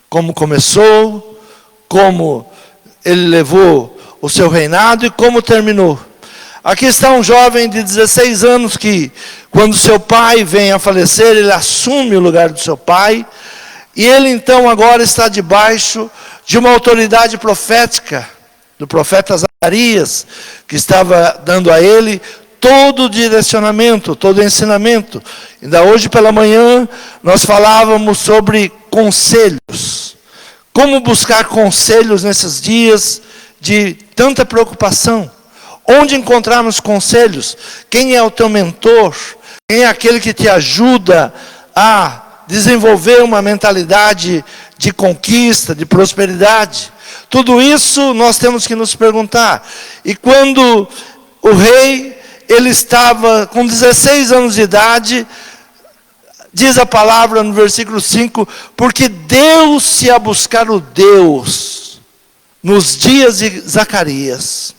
como começou, como ele levou o seu reinado e como terminou. Aqui está um jovem de 16 anos que, quando seu pai vem a falecer, ele assume o lugar do seu pai, e ele então agora está debaixo de uma autoridade profética, do profeta Zacarias, que estava dando a ele todo o direcionamento, todo o ensinamento. Ainda hoje pela manhã, nós falávamos sobre conselhos. Como buscar conselhos nesses dias de tanta preocupação? Onde encontrarmos conselhos? Quem é o teu mentor? Quem é aquele que te ajuda a desenvolver uma mentalidade de conquista, de prosperidade? Tudo isso nós temos que nos perguntar. E quando o rei, ele estava com 16 anos de idade, diz a palavra no versículo 5, porque deu-se a buscar o Deus nos dias de Zacarias,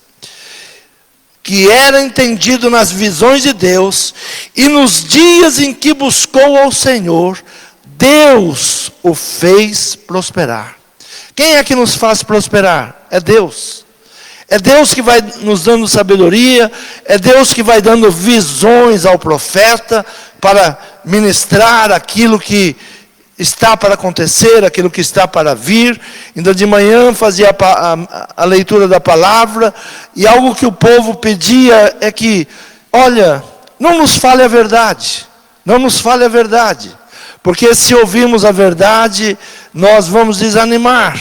que era entendido nas visões de Deus, e nos dias em que buscou ao Senhor, Deus o fez prosperar. Quem é que nos faz prosperar? É Deus. É Deus que vai nos dando sabedoria, é Deus que vai dando visões ao profeta para ministrar aquilo que está para acontecer, aquilo que está para vir. Ainda de manhã fazia a leitura da palavra, e algo que o povo pedia é que, olha, não nos fale a verdade, não nos fale a verdade, porque se ouvirmos a verdade, nós vamos desanimar,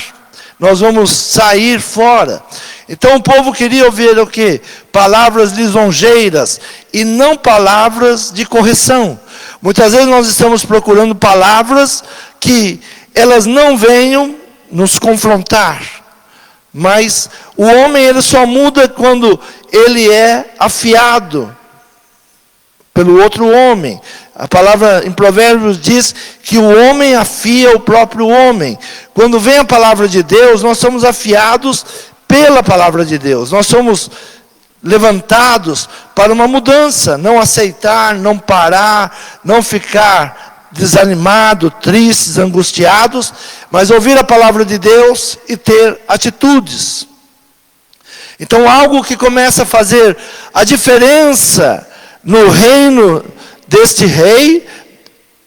nós vamos sair fora. Então o povo queria ouvir o quê? Palavras lisonjeiras, e não palavras de correção. Muitas vezes nós estamos procurando palavras que elas não venham nos confrontar. Mas o homem, ele só muda quando ele é afiado pelo outro homem. A palavra em Provérbios diz que o homem afia o próprio homem. Quando vem a palavra de Deus, nós somos afiados pela palavra de Deus. Nós somos levantados para uma mudança, não aceitar, não parar, não ficar desanimado, tristes, angustiados, mas ouvir a palavra de Deus e ter atitudes. Então algo que começa a fazer a diferença no reino deste rei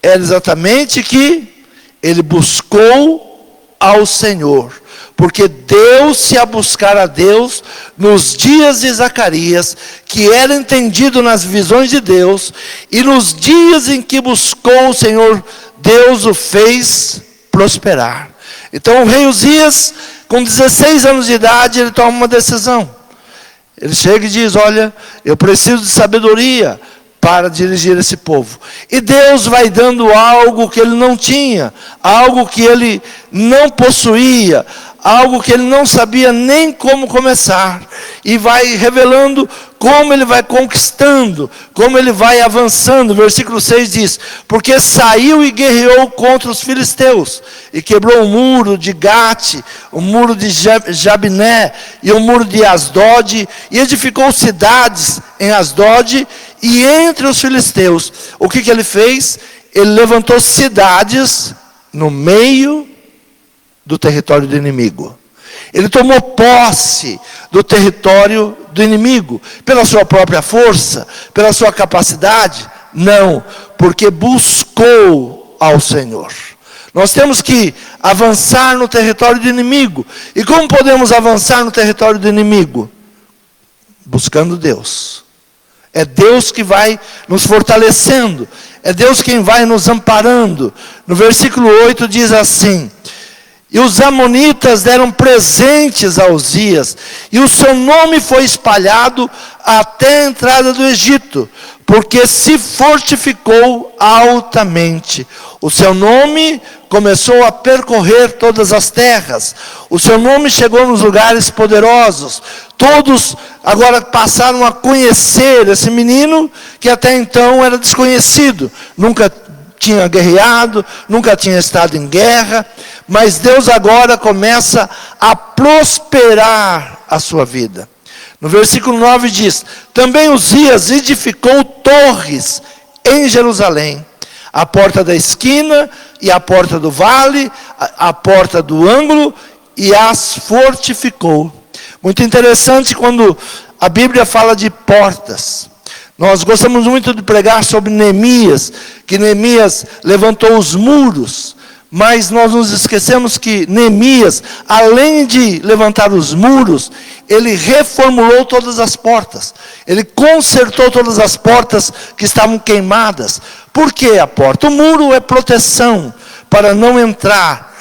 é exatamente que ele buscou ao Senhor. Porque deu-se a buscar a Deus nos dias de Zacarias, que era entendido nas visões de Deus, e nos dias em que buscou o Senhor, Deus o fez prosperar. Então o rei Uzias, com 16 anos de idade, ele toma uma decisão. Ele chega e diz, olha, eu preciso de sabedoria para dirigir esse povo. E Deus vai dando algo que ele não tinha, algo que ele não possuía, algo que ele não sabia nem como começar, e vai revelando como ele vai conquistando, como ele vai avançando. Versículo 6 diz, porque saiu e guerreou contra os filisteus, e quebrou o muro de Gate, o muro de Jabiné, e o muro de Asdod, e edificou cidades em Asdod, e entre os filisteus. O que ele fez? Ele levantou cidades no meio do território do inimigo. Ele tomou posse do território do inimigo, pela sua própria força, pela sua capacidade? Não, porque buscou ao Senhor. Nós temos que avançar no território do inimigo. E como podemos avançar no território do inimigo? Buscando Deus. É Deus que vai nos fortalecendo, é Deus quem vai nos amparando. No versículo 8 diz assim, e os amonitas deram presentes a Uzias, e o seu nome foi espalhado até a entrada do Egito, porque se fortificou altamente. O seu nome começou a percorrer todas as terras, o seu nome chegou nos lugares poderosos. Todos agora passaram a conhecer esse menino, que até então era desconhecido, nunca tinha guerreado, nunca tinha estado em guerra, mas Deus agora começa a prosperar a sua vida. No versículo 9 diz, também Uzias edificou torres em Jerusalém, a porta da esquina e a porta do vale, a porta do ângulo, e as fortificou. Muito interessante quando a Bíblia fala de portas. Nós gostamos muito de pregar sobre Neemias, que Neemias levantou os muros, mas nós nos esquecemos que Neemias, além de levantar os muros, ele reformulou todas as portas. Ele consertou todas as portas que estavam queimadas. Por que a porta? O muro é proteção para não entrar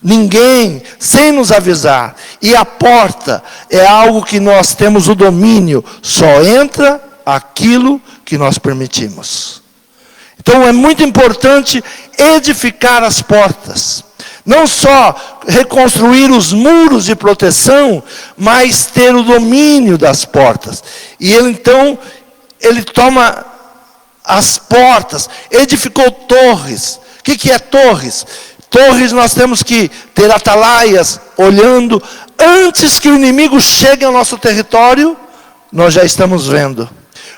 ninguém sem nos avisar. E a porta é algo que nós temos o domínio. Só entra aquilo que nós permitimos. Então é muito importante edificar as portas. Não só reconstruir os muros de proteção, mas ter o domínio das portas. E ele toma as portas, edificou torres. O que é torres? Torres nós temos que ter atalaias, olhando. Antes que o inimigo chegue ao nosso território, nós já estamos vendo.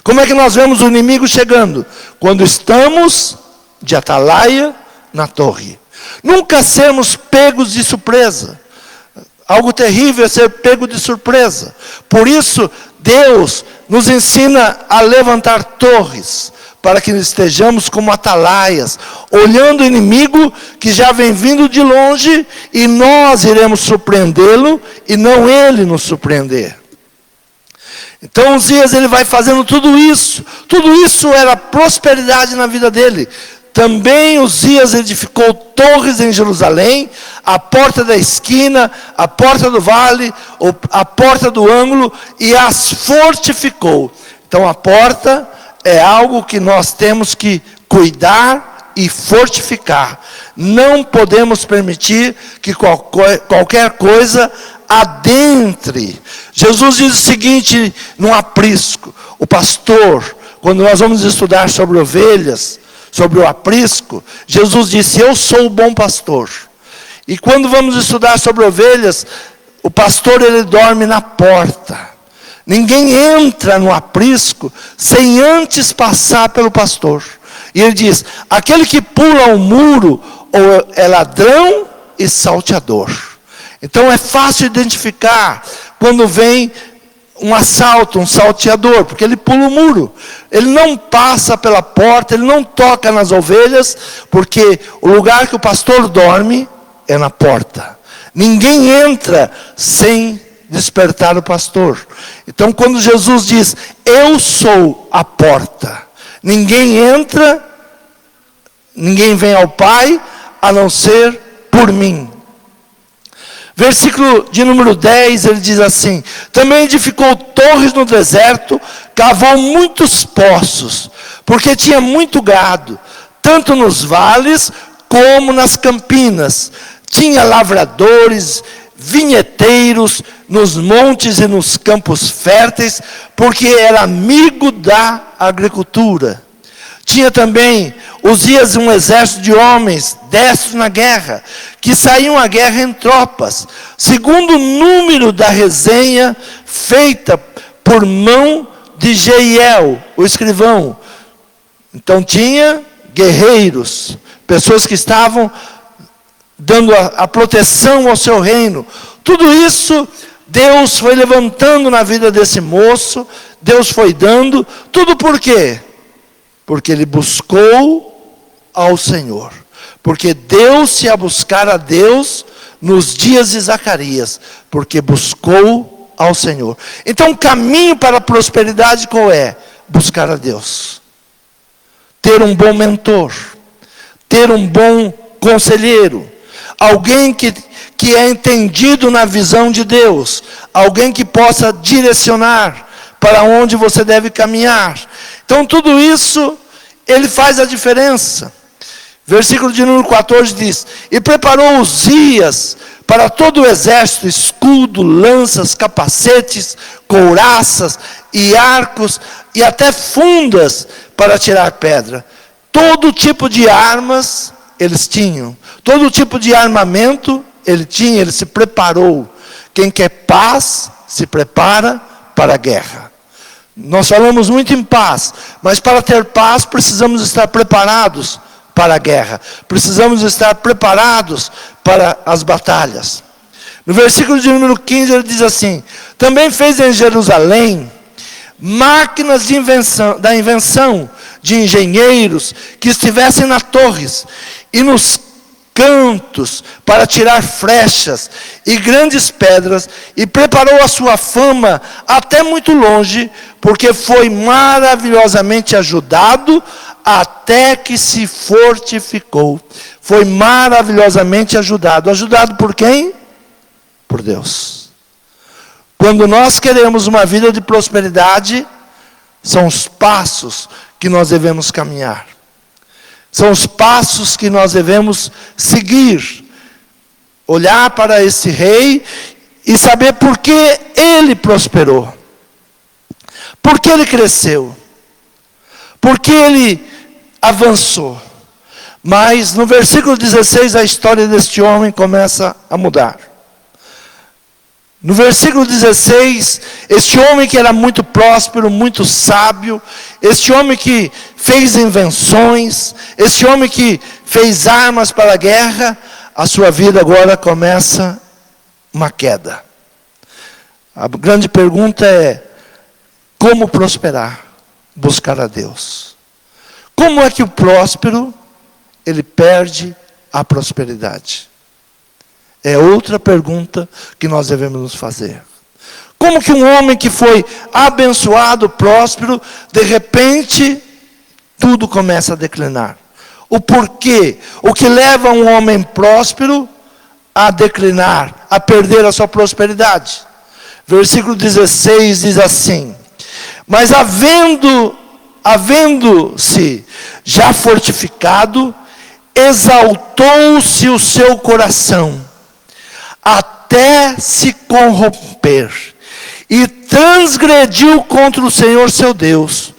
Como é que nós vemos o inimigo chegando? Quando estamos de atalaia na torre. Nunca sermos pegos de surpresa. Algo terrível é ser pego de surpresa. Por isso, Deus nos ensina a levantar torres, para que estejamos como atalaias, olhando o inimigo que já vem vindo de longe, e nós iremos surpreendê-lo, e não ele nos surpreender. Então Uzias, ele vai fazendo tudo isso era prosperidade na vida dele. Também Uzias edificou torres em Jerusalém, a porta da esquina, a porta do vale, a porta do ângulo, e as fortificou. Então a porta é algo que nós temos que cuidar e fortificar. Não podemos permitir que qualquer coisa adentre. Jesus diz o seguinte no aprisco: o pastor, quando nós vamos estudar sobre ovelhas, sobre o aprisco, Jesus disse: eu sou o bom pastor. E quando vamos estudar sobre ovelhas, o pastor, ele dorme na porta. Ninguém entra no aprisco sem antes passar pelo pastor. E ele diz: aquele que pula o muro ou é ladrão e salteador. Então é fácil identificar quando vem um assalto, um salteador, porque ele pula o muro. Ele não passa pela porta, ele não toca nas ovelhas, porque o lugar que o pastor dorme é na porta. Ninguém entra sem despertar o pastor. Então quando Jesus diz: eu sou a porta, ninguém entra, ninguém vem ao Pai, a não ser por mim. Versículo de número 10, ele diz assim: também edificou torres no deserto, cavou muitos poços, porque tinha muito gado, tanto nos vales como nas campinas. Tinha lavradores, vinheteiros, nos montes e nos campos férteis, porque era amigo da agricultura. Tinha também Uzias um exército de homens destros na guerra, que saíam à guerra em tropas, segundo o número da resenha feita por mão de Jeiel, o escrivão. Então tinha guerreiros, pessoas que estavam dando a proteção ao seu reino. Tudo isso Deus foi levantando na vida desse moço, Deus foi dando. Tudo por quê? Porque ele buscou ao Senhor. Porque deu-se a buscar a Deus nos dias de Zacarias. Porque buscou ao Senhor. Então o caminho para a prosperidade qual é? Buscar a Deus. Ter um bom mentor. Ter um bom conselheiro. Alguém que é entendido na visão de Deus. Alguém que possa direcionar para onde você deve caminhar. Então tudo isso, ele faz a diferença. Versículo de número 14 diz: e preparou Uzias para todo o exército, escudo, lanças, capacetes, couraças e arcos, e até fundas para tirar pedra. Todo tipo de armas eles tinham. Todo tipo de armamento ele tinha, ele se preparou. Quem quer paz, se prepara para a guerra. Nós falamos muito em paz, mas para ter paz precisamos estar preparados para a guerra. Precisamos estar preparados para as batalhas. No versículo de número 15 ele diz assim: também fez em Jerusalém máquinas da invenção de engenheiros que estivessem nas torres e nos cantos para tirar flechas e grandes pedras, e preparou a sua fama até muito longe, porque foi maravilhosamente ajudado até que se fortificou. Foi maravilhosamente ajudado. Ajudado por quem? Por Deus. Quando nós queremos uma vida de prosperidade, são os passos que nós devemos caminhar. São os passos que nós devemos seguir. Olhar para esse rei e saber por que ele prosperou. Por que ele cresceu. Por que ele avançou. Mas no versículo 16 a história deste homem começa a mudar. No versículo 16, este homem que era muito próspero, muito sábio, este homem que fez invenções, este homem que fez armas para a guerra, a sua vida agora começa uma queda. A grande pergunta é: como prosperar? Buscar a Deus. Como é que o próspero, ele perde a prosperidade? É outra pergunta que nós devemos nos fazer. Como que um homem que foi abençoado, próspero, de repente, tudo começa a declinar? O porquê? O que leva um homem próspero a declinar, a perder a sua prosperidade? Versículo 16 diz assim: mas havendo-se já fortificado, exaltou-se o seu coração, até se corromper, e transgrediu contra o Senhor seu Deus,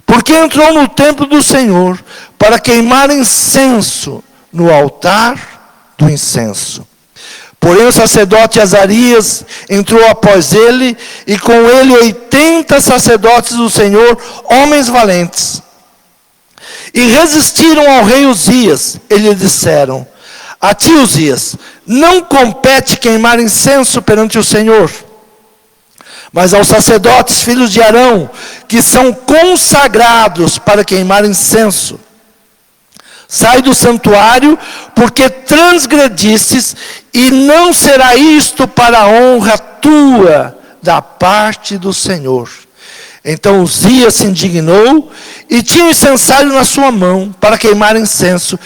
porque entrou no templo do Senhor para queimar incenso no altar do incenso. Porém o sacerdote Azarias entrou após ele, e com ele 80 sacerdotes do Senhor, homens valentes, e resistiram ao rei Uzias. Eles lhe disseram: a ti, Uzias, não compete queimar incenso perante o Senhor, mas aos sacerdotes, filhos de Arão, que são consagrados para queimar incenso. Sai do santuário, porque transgredistes, e não será isto para a honra tua da parte do Senhor. Então Uzias se indignou, e tinha um incensário na sua mão para queimar incenso.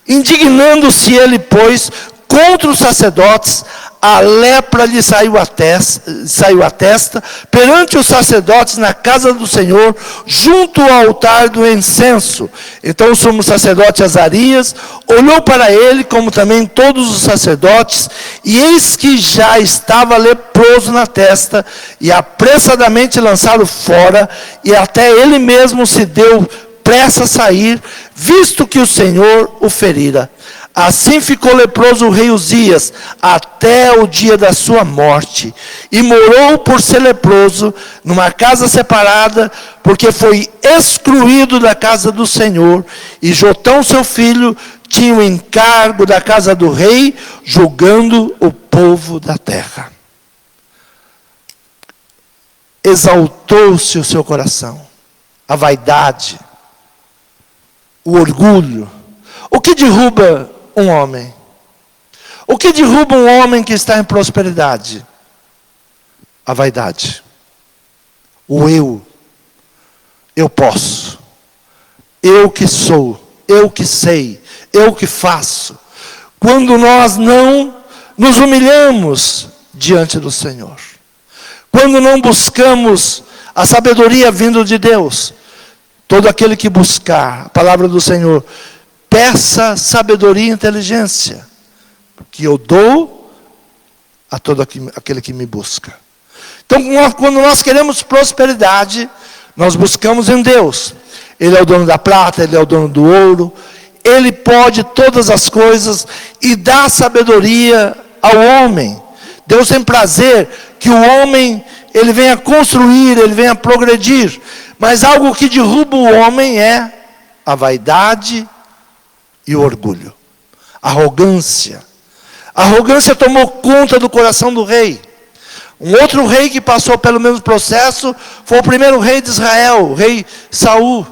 Indignando-se ele, pois, contra os sacerdotes, a lepra lhe saiu à testa, perante os sacerdotes na casa do Senhor, junto ao altar do incenso. Então o sumo sacerdote Azarias olhou para ele, como também todos os sacerdotes, e eis que já estava leproso na testa, e apressadamente lançaram fora, e até ele mesmo se deu pressa a sair, visto que o Senhor o ferira. Assim ficou leproso o rei Uzias, até o dia da sua morte, e morou por ser leproso, numa casa separada, porque foi excluído da casa do Senhor, e Jotão seu filho tinha o encargo da casa do rei, julgando o povo da terra. Exaltou-se o seu coração, a vaidade, o orgulho. O que derruba um homem? O que derruba um homem que está em prosperidade? A vaidade. O eu. Eu posso. Eu que sou. Eu que sei. Eu que faço. Quando nós não nos humilhamos diante do Senhor. Quando não buscamos a sabedoria vindo de Deus. Todo aquele que buscar a palavra do Senhor, peça sabedoria e inteligência, que eu dou a todo aquele que me busca. Então, quando nós queremos prosperidade, nós buscamos em Deus. Ele é o dono da prata, Ele é o dono do ouro, Ele pode todas as coisas e dá sabedoria ao homem. Deus tem prazer que o homem, ele venha construir, ele venha progredir. Mas algo que derruba o homem é a vaidade e o orgulho. Arrogância. A arrogância tomou conta do coração do rei. Um outro rei que passou pelo mesmo processo foi o primeiro rei de Israel, o rei Saul.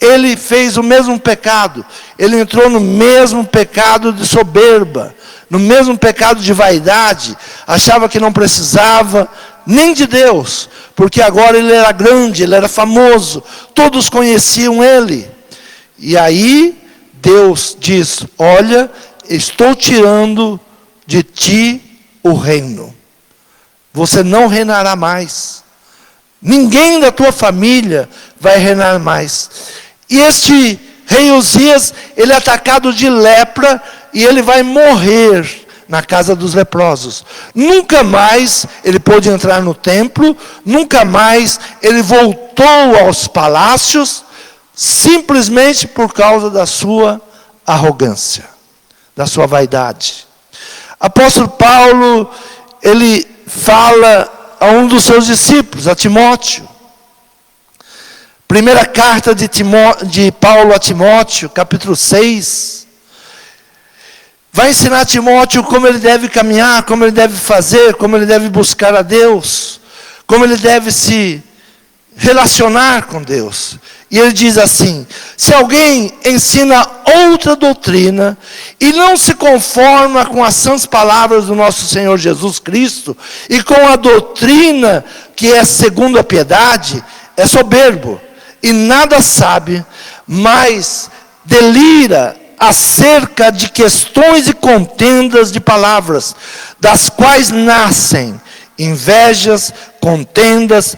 Ele fez o mesmo pecado. Ele entrou no mesmo pecado de soberba, no mesmo pecado de vaidade. Achava que não precisava nem de Deus, porque agora ele era grande, ele era famoso, todos conheciam ele. E aí Deus diz: olha, estou tirando de ti o reino. Você não reinará mais. Ninguém da tua família vai reinar mais. E este rei Uzias, ele é atacado de lepra e ele vai morrer na casa dos leprosos. Nunca mais ele pôde entrar no templo, nunca mais ele voltou aos palácios, simplesmente por causa da sua arrogância, da sua vaidade. Apóstolo Paulo, ele fala a um dos seus discípulos, a Timóteo. Primeira carta de Paulo a Timóteo, capítulo 6. Vai ensinar a Timóteo como ele deve caminhar, como ele deve fazer, como ele deve buscar a Deus, como ele deve se relacionar com Deus. E ele diz assim: se alguém ensina outra doutrina e não se conforma com as sãs palavras do nosso Senhor Jesus Cristo e com a doutrina que é segundo a piedade, é soberbo e nada sabe, mas delira acerca de questões e contendas de palavras, das quais nascem invejas, contendas,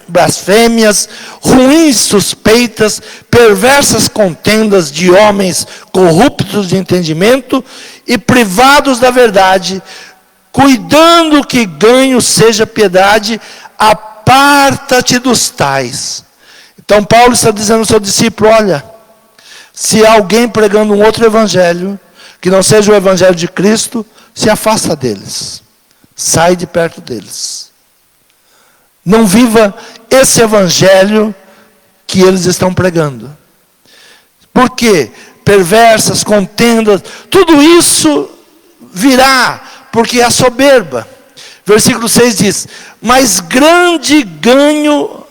blasfêmias, ruins suspeitas, perversas contendas de homens corruptos de entendimento e privados da verdade, cuidando que ganho seja piedade, aparta-te dos tais. Então Paulo está dizendo ao seu discípulo: olha, se há alguém pregando um outro evangelho, que não seja o evangelho de Cristo, se afasta deles. Sai de perto deles. Não viva esse evangelho que eles estão pregando. Por quê? Perversas, contendas, tudo isso virá, porque é soberba. Versículo 6 diz: mas grande ganho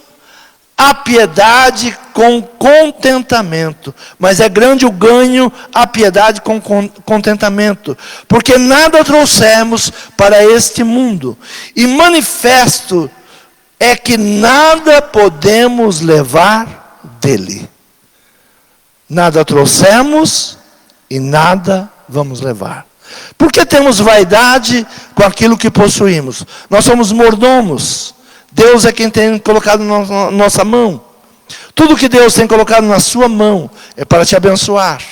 a piedade com contentamento. Mas é grande o ganho, a piedade com contentamento. Porque nada trouxemos para este mundo. E manifesto é que nada podemos levar dele. Nada trouxemos e nada vamos levar. Porque temos vaidade com aquilo que possuímos. Nós somos mordomos. Deus é quem tem colocado na nossa mão. Tudo que Deus tem colocado na sua mão é para te abençoar,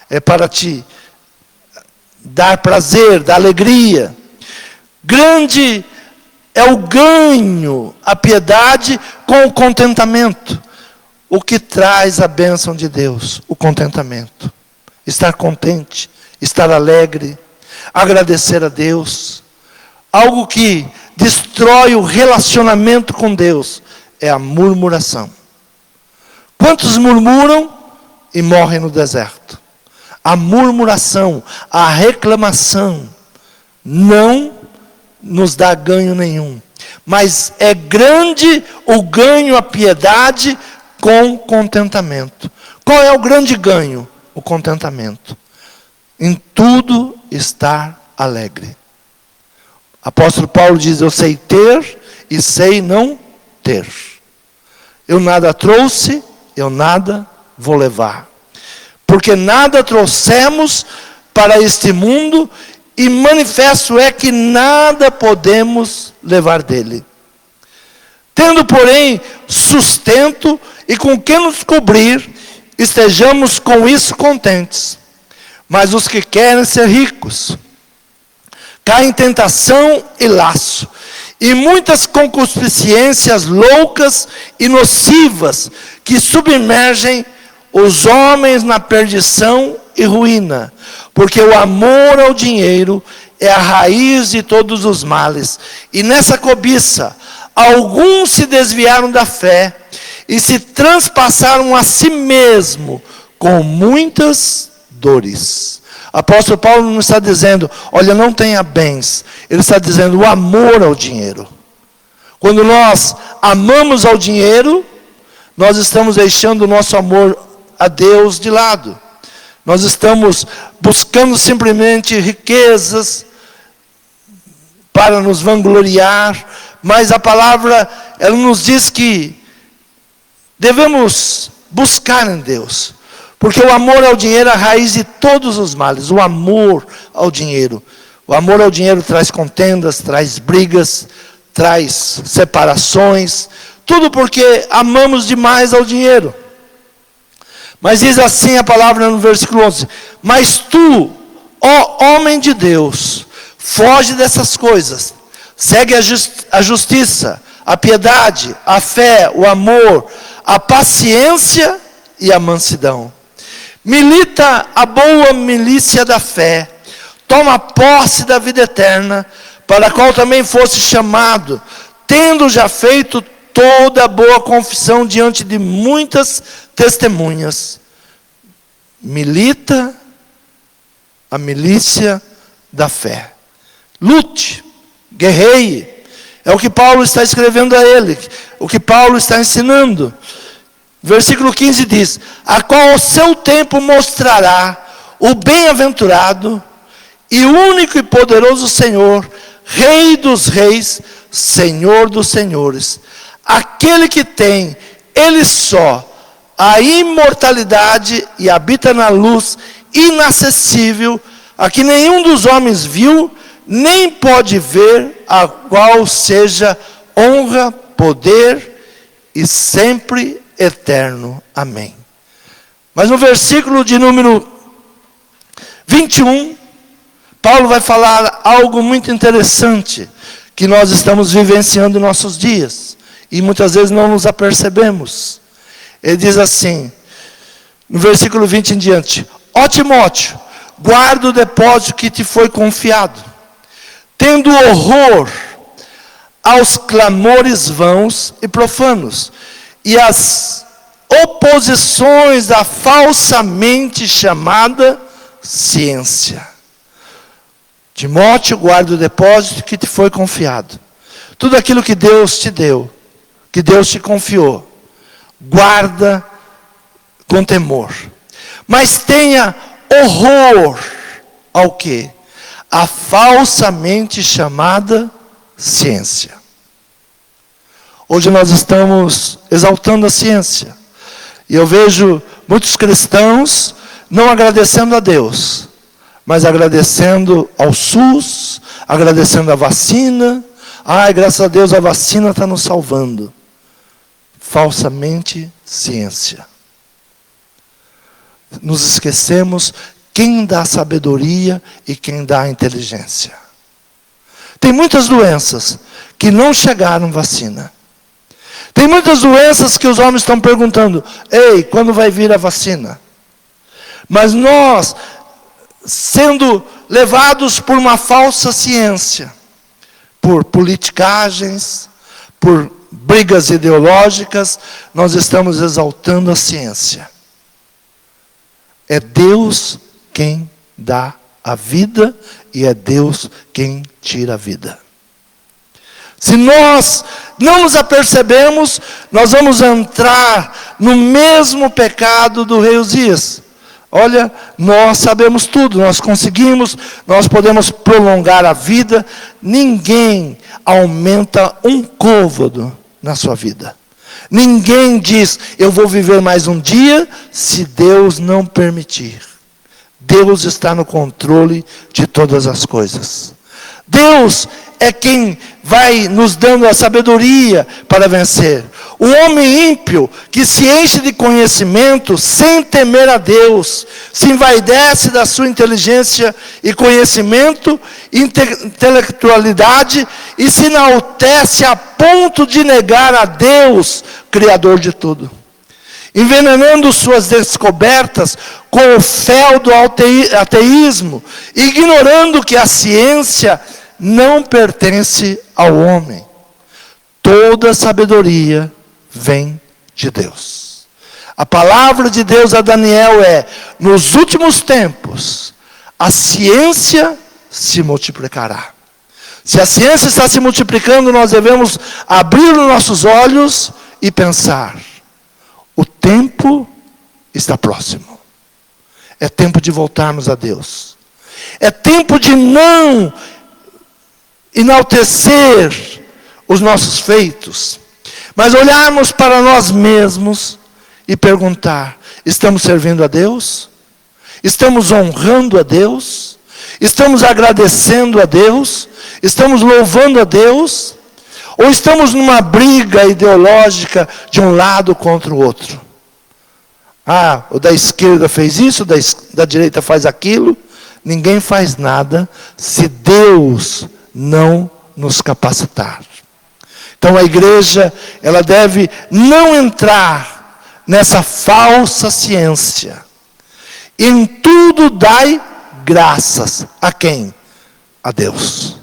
é para te dar prazer, dar alegria. Grande é o ganho, a piedade com o contentamento. O que traz a bênção de Deus? O contentamento. Estar contente, estar alegre, agradecer a Deus. Algo que destrói o relacionamento com Deus é a murmuração. Quantos murmuram e morrem no deserto? A murmuração, a reclamação não nos dá ganho nenhum. Mas é grande o ganho, a piedade com contentamento. Qual é o grande ganho? O contentamento. Em tudo estar alegre. Apóstolo Paulo diz: eu sei ter e sei não ter. Eu nada trouxe, eu nada vou levar. Porque nada trouxemos para este mundo e manifesto é que nada podemos levar dele. Tendo, porém, sustento e com que nos cobrir, estejamos com isso contentes. Mas os que querem ser ricos caem em tentação e laço, e muitas concupiscências loucas e nocivas, que submergem os homens na perdição e ruína, porque o amor ao dinheiro é a raiz de todos os males, e nessa cobiça, alguns se desviaram da fé, e se transpassaram a si mesmo, com muitas dores. Apóstolo Paulo não está dizendo, olha, não tenha bens. Ele está dizendo o amor ao dinheiro. Quando nós amamos ao dinheiro, nós estamos deixando o nosso amor a Deus de lado. Nós estamos buscando simplesmente riquezas para nos vangloriar, mas a palavra, ela nos diz que devemos buscar em Deus, porque o amor ao dinheiro é a raiz de todos os males. O amor ao dinheiro. O amor ao dinheiro traz contendas, traz brigas, traz separações, tudo porque amamos demais ao dinheiro. Mas diz assim a palavra no versículo 11, mas tu, ó homem de Deus, foge dessas coisas, segue a justiça, a piedade, a fé, o amor, a paciência e a mansidão. Milita a boa milícia da fé, toma posse da vida eterna, para a qual também fosse chamado, tendo já feito toda a boa confissão diante de muitas testemunhas. Milita a milícia da fé. Lute, guerreie. É o que Paulo está escrevendo a ele, o que Paulo está ensinando. Versículo 15 diz, a qual ao seu tempo mostrará o bem-aventurado e único e poderoso Senhor, Rei dos reis, Senhor dos senhores, aquele que tem, ele só, a imortalidade e habita na luz inacessível, a que nenhum dos homens viu, nem pode ver, a qual seja honra, poder e sempre eterno. Amém. Mas no versículo de número 21, Paulo vai falar algo muito interessante, que nós estamos vivenciando em nossos dias, e muitas vezes não nos apercebemos. Ele diz assim, no versículo 20 em diante, ó Timóteo, guarda o depósito que te foi confiado, tendo horror aos clamores vãos e profanos, e as oposições da falsamente chamada ciência. Timóteo, guarda o depósito que te foi confiado. Tudo aquilo que Deus te deu, que Deus te confiou, guarda com temor. Mas tenha horror ao quê? A falsamente chamada ciência. Hoje nós estamos exaltando a ciência. E eu vejo muitos cristãos não agradecendo a Deus, mas agradecendo ao SUS, agradecendo a vacina. Ai, graças a Deus a vacina está nos salvando. Falsamente ciência. Nos esquecemos quem dá sabedoria e quem dá inteligência. Tem muitas doenças que não chegaram vacina. Tem muitas doenças que os homens estão perguntando, ei, quando vai vir a vacina? Mas nós, sendo levados por uma falsa ciência, por politicagens, por brigas ideológicas, nós estamos exaltando a ciência. É Deus quem dá a vida e é Deus quem tira a vida. Se nós não nos apercebemos, nós vamos entrar no mesmo pecado do rei Uzias. Olha, nós sabemos tudo, nós conseguimos, nós podemos prolongar a vida. Ninguém aumenta um côvado na sua vida. Ninguém diz, eu vou viver mais um dia, se Deus não permitir. Deus está no controle de todas as coisas. Deus é quem vai nos dando a sabedoria para vencer. O homem ímpio que se enche de conhecimento sem temer a Deus, se envaidece da sua inteligência e conhecimento, intelectualidade, e se enaltece a ponto de negar a Deus, Criador de tudo. Envenenando suas descobertas com o fel do ateísmo, ignorando que a ciência não pertence ao homem. Toda sabedoria vem de Deus. A palavra de Deus a Daniel é: nos últimos tempos, a ciência se multiplicará. Se a ciência está se multiplicando, nós devemos abrir os nossos olhos e pensar: o tempo está próximo. É tempo de voltarmos a Deus. É tempo de não enaltecer os nossos feitos, mas olharmos para nós mesmos e perguntar: estamos servindo a Deus? Estamos honrando a Deus? Estamos agradecendo a Deus? Estamos louvando a Deus? Ou estamos numa briga ideológica de um lado contra o outro? Ah, o da esquerda fez isso, da direita faz aquilo. Ninguém faz nada se Deus não nos capacitar. Então a igreja, ela deve não entrar nessa falsa ciência. Em tudo dai graças. A quem? A Deus.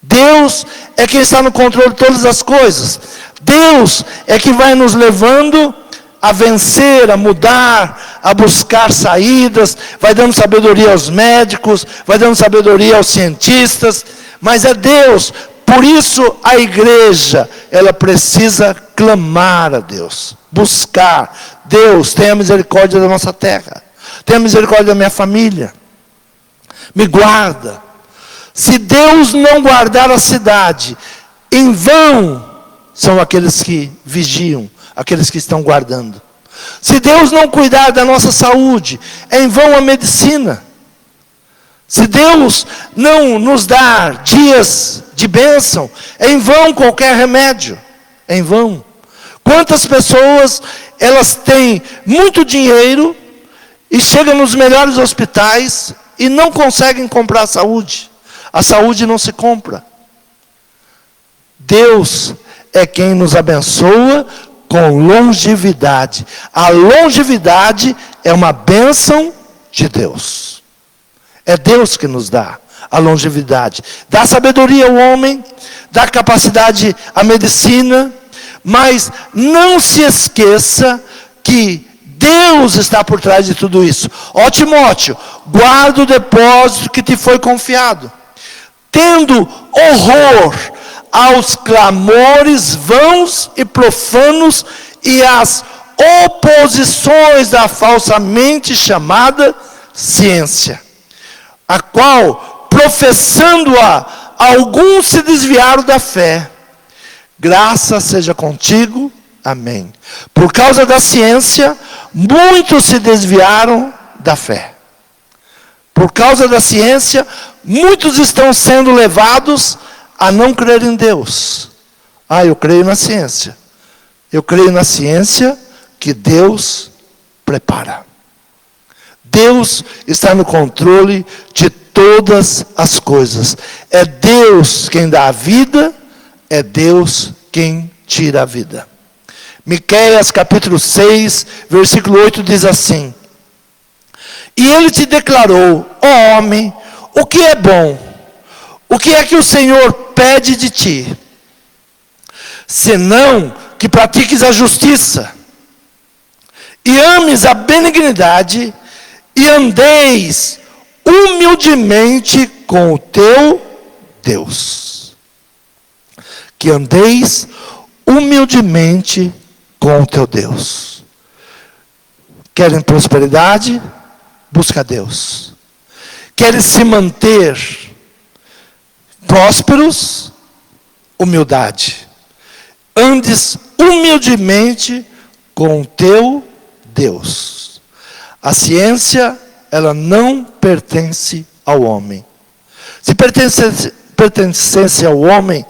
Deus é quem está no controle de todas as coisas. Deus é que vai nos levando a vencer, a mudar, a buscar saídas, vai dando sabedoria aos médicos, vai dando sabedoria aos cientistas, mas é Deus. Por isso a igreja, ela precisa clamar a Deus, buscar: Deus, tenha misericórdia da nossa terra, tenha misericórdia da minha família, me guarda. Se Deus não guardar a cidade, em vão são aqueles que vigiam, aqueles que estão guardando. Se Deus não cuidar da nossa saúde, é em vão a medicina. Se Deus não nos dar dias de bênção, é em vão qualquer remédio. É em vão. Quantas pessoas, elas têm muito dinheiro e chegam nos melhores hospitais e não conseguem comprar saúde. A saúde não se compra. Deus é quem nos abençoa com longevidade. A longevidade é uma bênção de Deus. É Deus que nos dá a longevidade. Dá sabedoria ao homem, dá capacidade à medicina, mas não se esqueça que Deus está por trás de tudo isso. Ó Timóteo, guarda o depósito que te foi confiado, tendo horror aos clamores vãos e profanos e às oposições da falsamente chamada ciência, a qual, professando-a, alguns se desviaram da fé. Graça seja contigo, amém. Por causa da ciência, muitos se desviaram da fé. Por causa da ciência, muitos estão sendo levados a não crer em Deus. Ah, eu creio na ciência. Eu creio na ciência que Deus prepara. Deus está no controle de todas as coisas. É Deus quem dá a vida, é Deus quem tira a vida. Miqueias capítulo 6, versículo 8 diz assim: e ele te declarou, ó homem, o que é bom? O que é que o Senhor pede de ti? Senão que pratiques a justiça, e ames a benignidade, e andeis humildemente com o teu Deus. Que andeis humildemente com o teu Deus. Querem prosperidade? Busca Deus. Querem se manter prósperos? Humildade. Andes humildemente com o teu Deus. A ciência, ela não pertence ao homem. Se pertencesse ao homem,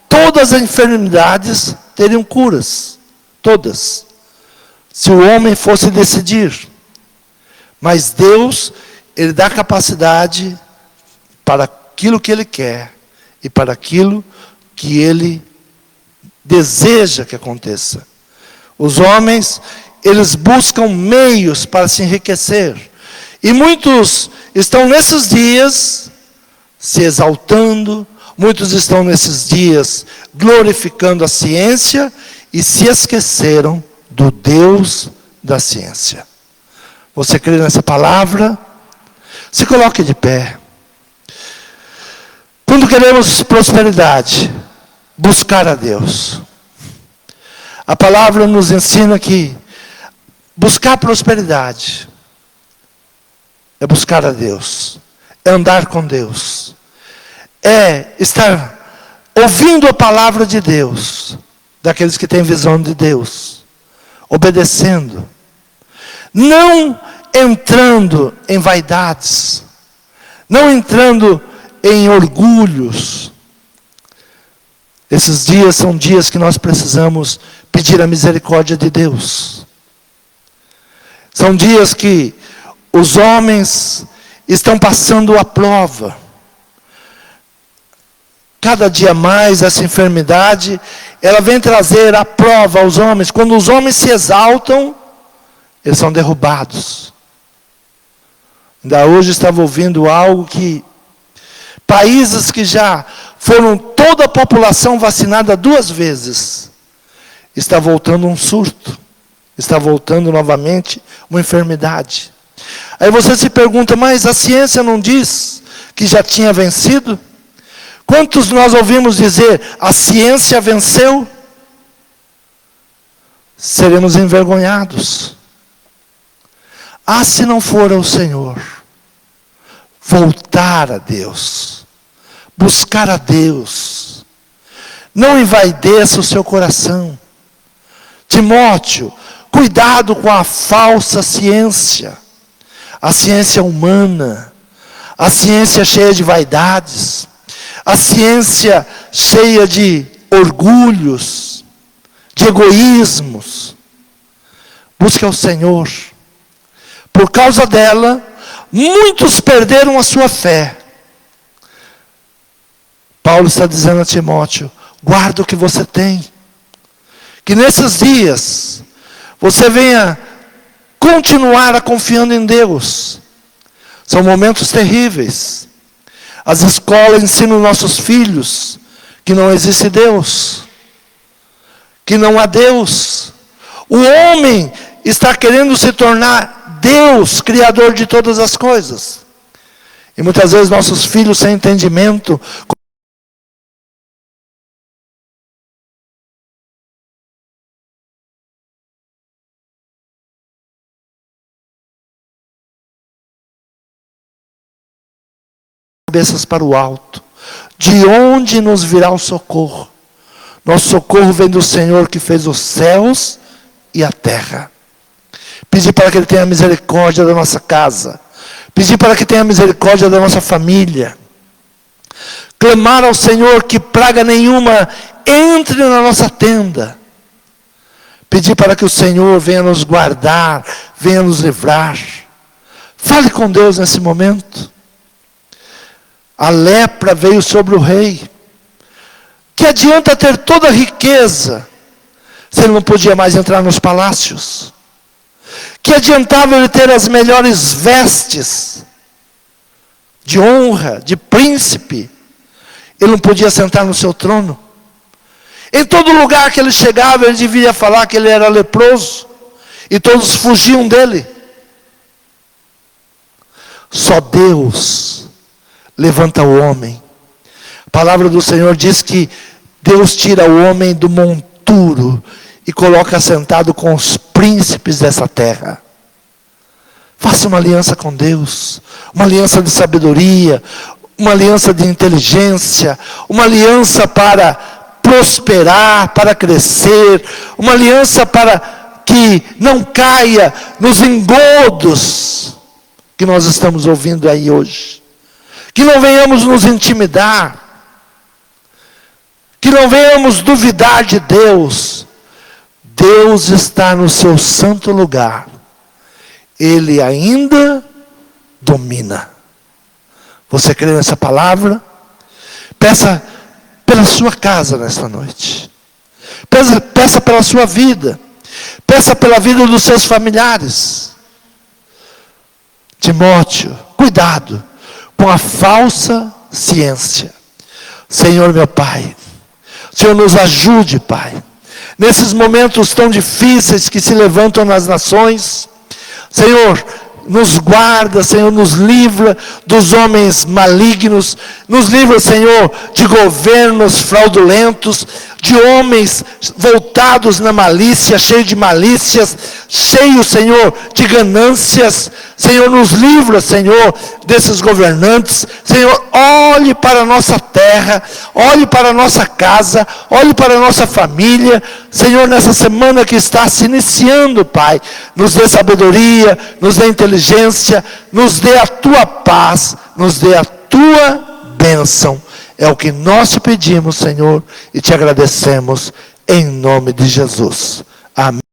todas as enfermidades teriam curas. Todas. Se o homem fosse decidir. Mas Deus, Ele dá capacidade para aquilo que Ele quer e para aquilo que Ele deseja que aconteça. Os homens, eles buscam meios para se enriquecer. E muitos estão nesses dias se exaltando, muitos estão nesses dias glorificando a ciência e se esqueceram do Deus da ciência. Você crê nessa palavra? Se coloque de pé. Quando queremos prosperidade, buscar a Deus. A palavra nos ensina que buscar prosperidade é buscar a Deus, é andar com Deus, é estar ouvindo a palavra de Deus, daqueles que têm visão de Deus, obedecendo, não entrando em vaidades, não entrando em orgulhos. Esses dias são dias que nós precisamos pedir a misericórdia de Deus. São dias que os homens estão passando a prova. Cada dia mais essa enfermidade, ela vem trazer a prova aos homens. Quando os homens se exaltam, eles são derrubados. Ainda hoje estava ouvindo algo que países que já foram toda a população vacinada 2 vezes, está voltando um surto, está voltando novamente uma enfermidade. Aí você se pergunta, mas a ciência não diz que já tinha vencido? Quantos nós ouvimos dizer, a ciência venceu? Seremos envergonhados. Ah, se não for o Senhor, voltar a Deus, buscar a Deus, não envaideça o seu coração. Timóteo, cuidado com a falsa ciência, a ciência humana, a ciência cheia de vaidades, a ciência cheia de orgulhos, de egoísmos. Busque ao Senhor. Por causa dela, muitos perderam a sua fé. Paulo está dizendo a Timóteo, guarda o que você tem. Que nesses dias, você venha continuar confiando em Deus. São momentos terríveis. As escolas ensinam nossos filhos que não existe Deus. Que não há Deus. O homem está querendo se tornar Deus, Criador de todas as coisas. E muitas vezes nossos filhos sem entendimento cabeças para o alto. De onde nos virá o socorro? Nosso socorro vem do Senhor que fez os céus e a terra. Pedir para que Ele tenha misericórdia da nossa casa. Pedir para que tenha misericórdia da nossa família. Clamar ao Senhor que praga nenhuma entre na nossa tenda. Pedir para que o Senhor venha nos guardar, venha nos livrar. Fale com Deus nesse momento. A lepra veio sobre o rei. Que adianta ter toda a riqueza, se ele não podia mais entrar nos palácios? Que adiantava ele ter as melhores vestes, de honra, de príncipe, ele não podia sentar no seu trono? Em todo lugar que ele chegava, ele devia falar que ele era leproso, e todos fugiam dele. Só Deus levanta o homem. A palavra do Senhor diz que Deus tira o homem do monturo e coloca sentado com os príncipes dessa terra. Faça uma aliança com Deus, uma aliança de sabedoria, uma aliança de inteligência, uma aliança para prosperar, para crescer, uma aliança para que não caia nos engodos que nós estamos ouvindo aí hoje. Que não venhamos nos intimidar, que não venhamos duvidar de Deus. Deus está no seu santo lugar. Ele ainda domina. Você crê nessa palavra? Peça pela sua casa nesta noite. Peça pela sua vida. Peça pela vida dos seus familiares. Timóteo, cuidado com a falsa ciência. Senhor meu Pai, o Senhor nos ajude, Pai, nesses momentos tão difíceis que se levantam nas nações. Senhor, nos guarda, Senhor, nos livra dos homens malignos, nos livra, Senhor, de governos fraudulentos, de homens voltados na malícia, cheios de malícias, cheios, Senhor, de ganâncias. Senhor, nos livra, Senhor, desses governantes. Senhor, olhe para a nossa terra, olhe para a nossa casa, olhe para a nossa família. Senhor, nessa semana que está se iniciando, Pai, nos dê sabedoria, nos dê inteligência, nos dê a Tua paz, nos dê a Tua bênção. É o que nós te pedimos, Senhor, e te agradecemos em nome de Jesus. Amém.